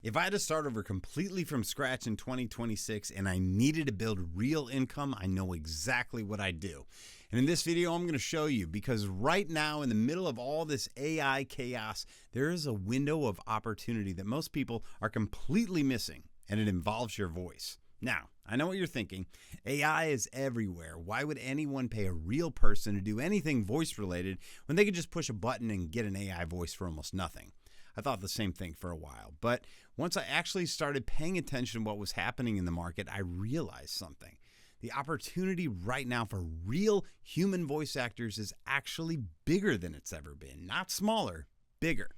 If I had to start over completely from scratch in 2026 and I needed to build real income, I know exactly what I'd do. And in this video, I'm going to show you, because right now in the middle of all this AI chaos, there is a window of opportunity that most people are completely missing, and it involves your voice. Now, I know what you're thinking. AI is everywhere. Why would anyone pay a real person to do anything voice related when they could just push a button and get an AI voice for almost nothing? I thought the same thing for a while, but once I actually started paying attention to what was happening in the market, I realized something. The opportunity right now for real human voice actors is actually bigger than it's ever been. Not smaller, bigger.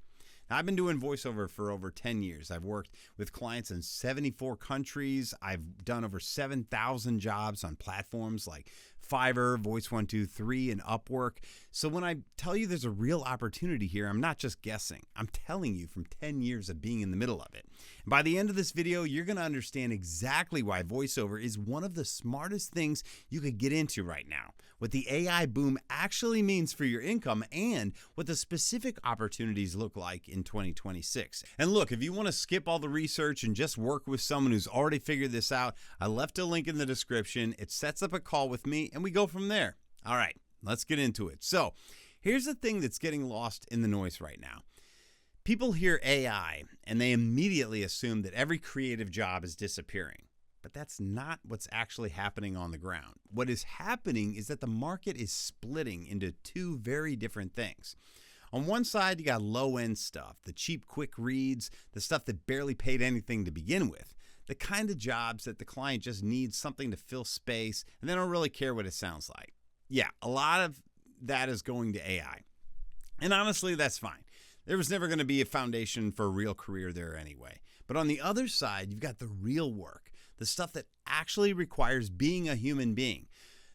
Now, I've been doing voiceover for over 10 years. I've worked with clients in 74 countries. I've done over 7,000 jobs on platforms like Fiverr, Voice123, and Upwork. So when I tell you there's a real opportunity here, I'm not just guessing. I'm telling you from 10 years of being in the middle of it. And by the end of this video, you're going to understand exactly why voiceover is one of the smartest things you could get into right now, what the AI boom actually means for your income, and what the specific opportunities look like in 2026. And look, if you want to skip all the research and just work with someone who's already figured this out, I left a link in the description. It sets up a call with me and we go from there. All right, let's get into it. So here's the thing that's getting lost in the noise right now. People hear AI and they immediately assume that every creative job is disappearing. But that's not what's actually happening on the ground. What is happening is that the market is splitting into two very different things. On one side, you got low-end stuff, the cheap, quick reads, the stuff that barely paid anything to begin with, the kind of jobs that the client just needs something to fill space and they don't really care what it sounds like. Yeah, a lot of that is going to AI. And honestly, that's fine. There was never going to be a foundation for a real career there anyway. But on the other side, you've got the real work, the stuff that actually requires being a human being.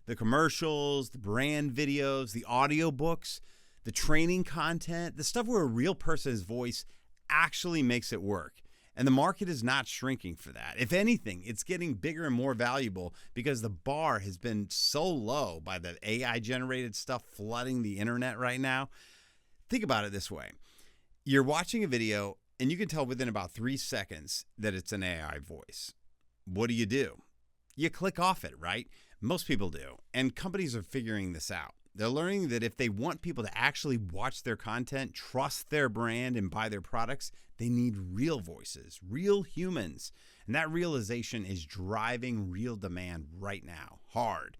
The commercials, the brand videos, the audiobooks, the training content, the stuff where a real person's voice actually makes it work. And the market is not shrinking for that. If anything, it's getting bigger and more valuable because the bar has been so low by the AI-generated stuff flooding the internet right now. Think about it this way. You're watching a video and you can tell within about 3 seconds that it's an AI voice. What do? You click off it, right? Most people do. And companies are figuring this out. They're learning that if they want people to actually watch their content, trust their brand, and buy their products, they need real voices, real humans. And that realization is driving real demand right now, hard.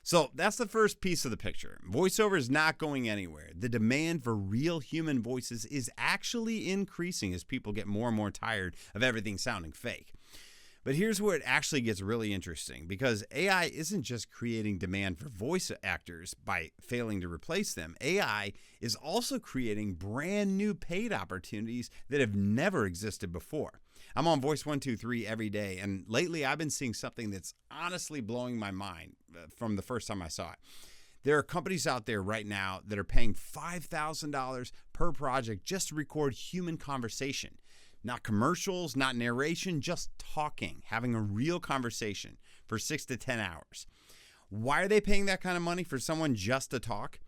So that's the first piece of the picture. Voiceover is not going anywhere. The demand for real human voices is actually increasing as people get more and more tired of everything sounding fake. But here's where it actually gets really interesting, because AI isn't just creating demand for voice actors by failing to replace them. AI is also creating brand new paid opportunities that have never existed before. I'm on Voice123 every day, and lately I've been seeing something that's honestly blowing my mind from the first time I saw it. There are companies out there right now that are paying $5,000 per project just to record human conversation. Not commercials, not narration, just talking, having a real conversation for 6 to 10 hours. Why are they paying that kind of money for someone just to talk?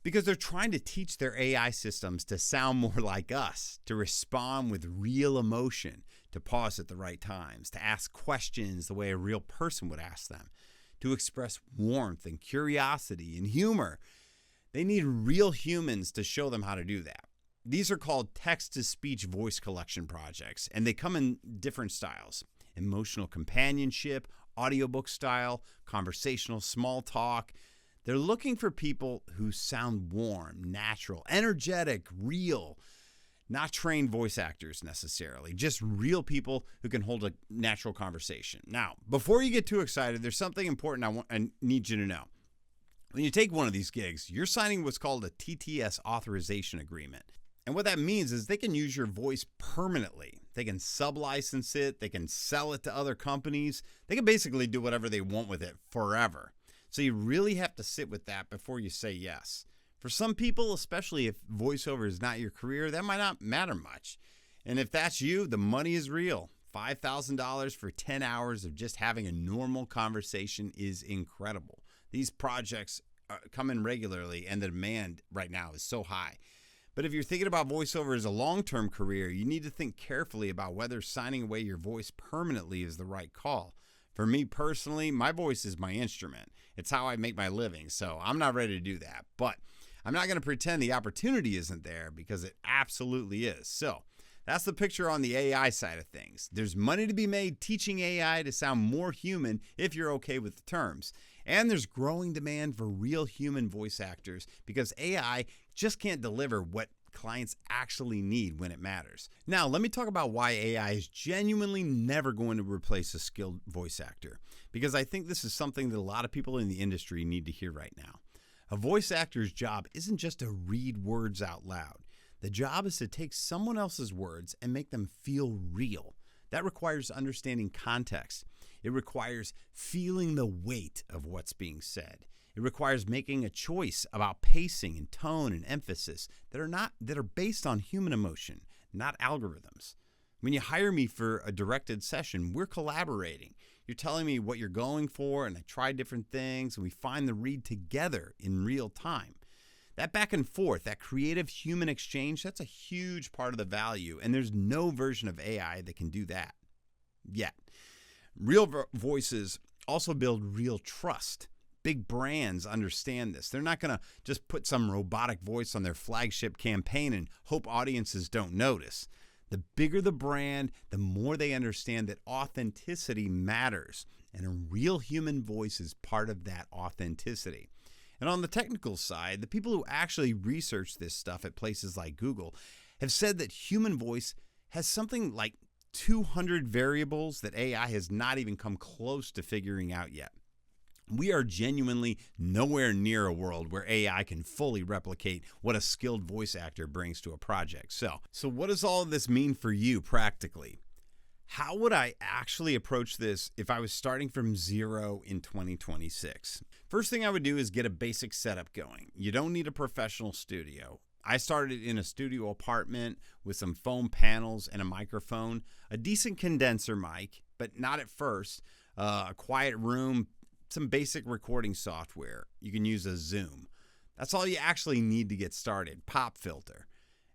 Because they're trying to teach their AI systems to sound more like us, to respond with real emotion, to pause at the right times, to ask questions the way a real person would ask them, to express warmth and curiosity and humor. They need real humans to show them how to do that. These are called text-to-speech voice collection projects, and they come in different styles: emotional companionship, audiobook style, conversational small talk. They're looking for people who sound warm, natural, energetic, real, not trained voice actors necessarily, just real people who can hold a natural conversation. Now, before you get too excited, there's something important I need you to know. When you take one of these gigs, you're signing what's called a TTS authorization agreement. And what that means is they can use your voice permanently. They can sublicense it. They can sell it to other companies. They can basically do whatever they want with it forever. So you really have to sit with that before you say yes. For some people, especially if voiceover is not your career, that might not matter much. And if that's you, the money is real. $5,000 for 10 hours of just having a normal conversation is incredible. These projects come in regularly and the demand right now is so high. But if you're thinking about voiceover as a long-term career, you need to think carefully about whether signing away your voice permanently is the right call. For me personally, my voice is my instrument. It's how I make my living, so I'm not ready to do that. But I'm not going to pretend the opportunity isn't there, because it absolutely is. So that's the picture on the AI side of things. There's money to be made teaching AI to sound more human if you're okay with the terms. And there's growing demand for real human voice actors, because AI just can't deliver what clients actually need when it matters. Now, let me talk about why AI is genuinely never going to replace a skilled voice actor, because I think this is something that a lot of people in the industry need to hear right now. A voice actor's job isn't just to read words out loud. The job is to take someone else's words and make them feel real. That requires understanding context. It requires feeling the weight of what's being said. It requires making a choice about pacing and tone and emphasis that are based on human emotion, not algorithms. When you hire me for a directed session, we're collaborating. You're telling me what you're going for, and I try different things, and we find the read together in real time. That back and forth, that creative human exchange, that's a huge part of the value, and there's no version of AI that can do that yet. Real voices also build real trust. Big brands understand this. They're not going to just put some robotic voice on their flagship campaign and hope audiences don't notice. The bigger the brand, the more they understand that authenticity matters, and a real human voice is part of that authenticity. And on the technical side, the people who actually research this stuff at places like Google have said that human voice has something like 200 variables that AI has not even come close to figuring out yet. We are genuinely nowhere near a world where AI can fully replicate what a skilled voice actor brings to a project. So what does all of this mean for you practically? How would I actually approach this if I was starting from zero in 2026? First thing I would do is get a basic setup going. You don't need a professional studio. I started in a studio apartment with some foam panels and a microphone, a decent condenser mic, but not at first, a quiet room, some basic recording software. You can use a Zoom. That's all you actually need to get started. Pop filter.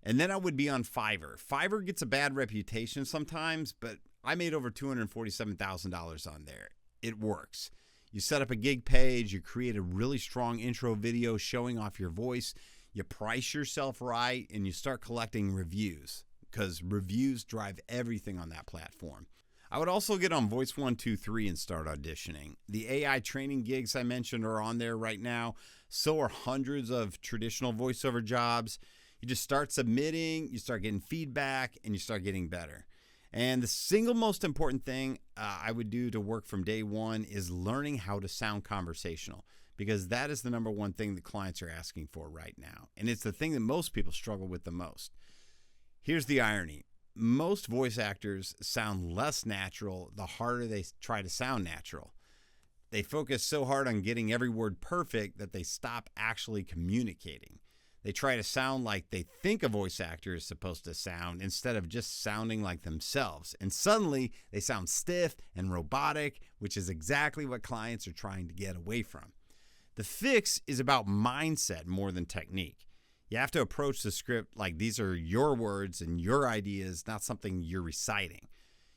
And then I would be on Fiverr. Fiverr gets a bad reputation sometimes, but I made over $247,000 on there. It works. You set up a gig page, you create a really strong intro video showing off your voice, you price yourself right, and you start collecting reviews, because reviews drive everything on that platform. I would also get on Voice 123 and start auditioning. The AI training gigs I mentioned are on there right now. So are hundreds of traditional voiceover jobs. You just start submitting, you start getting feedback, and you start getting better. And the single most important thing I would do to work from day one is learning how to sound conversational, because that is the number one thing that clients are asking for right now. And it's the thing that most people struggle with the most. Here's the irony. Most voice actors sound less natural the harder they try to sound natural. They focus so hard on getting every word perfect that they stop actually communicating. They try to sound like they think a voice actor is supposed to sound instead of just sounding like themselves. And suddenly they sound stiff and robotic, which is exactly what clients are trying to get away from. The fix is about mindset more than technique. You have to approach the script like these are your words and your ideas, not something you're reciting.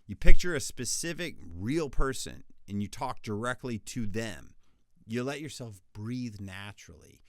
You picture a specific real person and you talk directly to them. You let yourself breathe naturally.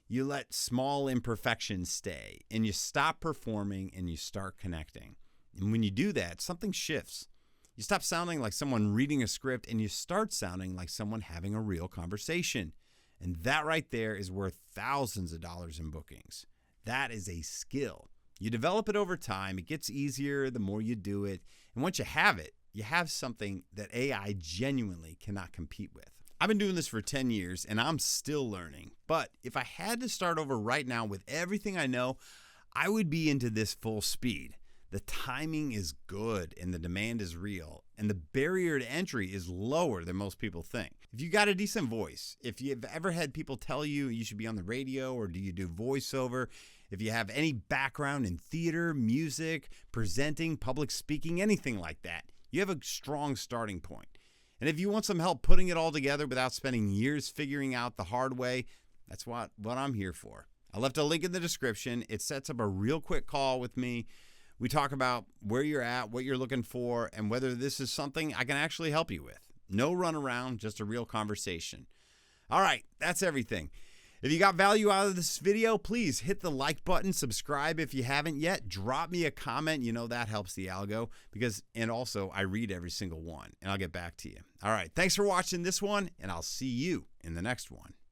You let small imperfections stay, and you stop performing and you start connecting. And when you do that, something shifts. You stop sounding like someone reading a script and you start sounding like someone having a real conversation. And that right there is worth thousands of dollars in bookings. That is a skill. You develop it over time. It gets easier the more you do it. And once you have it, you have something that AI genuinely cannot compete with. I've been doing this for 10 years and I'm still learning. But if I had to start over right now with everything I know, I would be into this full speed. The timing is good and the demand is real, and the barrier to entry is lower than most people think. If you got a decent voice, if you've ever had people tell you you should be on the radio, or do you do voiceover, if you have any background in theater, music, presenting, public speaking, anything like that, you have a strong starting point. And if you want some help putting it all together without spending years figuring out the hard way, that's what I'm here for. I left a link in the description. It sets up a real quick call with me. We talk about where you're at, what you're looking for, and whether this is something I can actually help you with. No runaround, just a real conversation. All right, that's everything. If you got value out of this video, please hit the like button, subscribe if you haven't yet, drop me a comment. You know that helps the algo and also I read every single one and I'll get back to you. All right, thanks for watching this one and I'll see you in the next one.